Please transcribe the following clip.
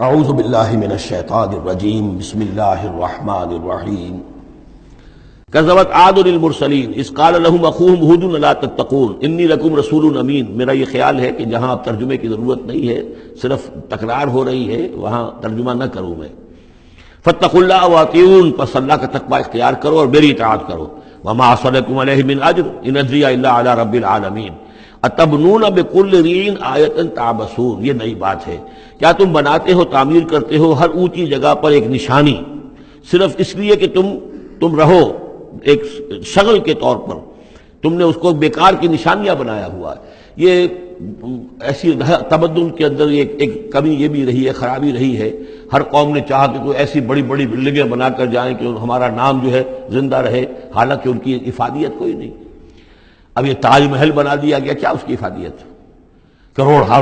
اعوذ باللہ من الشیطان الرجیم بسم اللہ الرحمن الرحیم کذبت عاد المرسلین اذ قال لهم اخوهم ہود الا تتقون انی لکم رسول امین۔ میرا یہ خیال ہے کہ جہاں اب ترجمے کی ضرورت نہیں ہے، صرف تکرار ہو رہی ہے، وہاں ترجمہ نہ کروں میں۔ فاتقوا اللہ واطیعون، پس اللہ کا تقوی اختیار کرو اور میری اطاعت کرو۔ وما اسألکم علیہ من اجر ان اجری الا علی رب العالمین اتبنون بکل ریع آیۃ تعبثون۔ یہ نئی بات ہے، کیا تم بناتے ہو، تعمیر کرتے ہو ہر اونچی جگہ پر ایک نشانی، صرف اس لیے کہ تم رہو ایک شغل کے طور پر، تم نے اس کو بیکار کی نشانیاں بنایا ہوا ہے۔ یہ ایسی تمدن کے اندر ایک کمی یہ بھی رہی ہے، خرابی رہی ہے۔ ہر قوم نے چاہا کہ کوئی ایسی بڑی بڑی بلڈنگیں بنا کر جائیں کہ ہمارا نام جو ہے زندہ رہے، حالانکہ ان کی افادیت کوئی نہیں۔ اب یہ تاج محل بنا دیا گیا، کیا اس کی افادیت؟ کروڑ ہار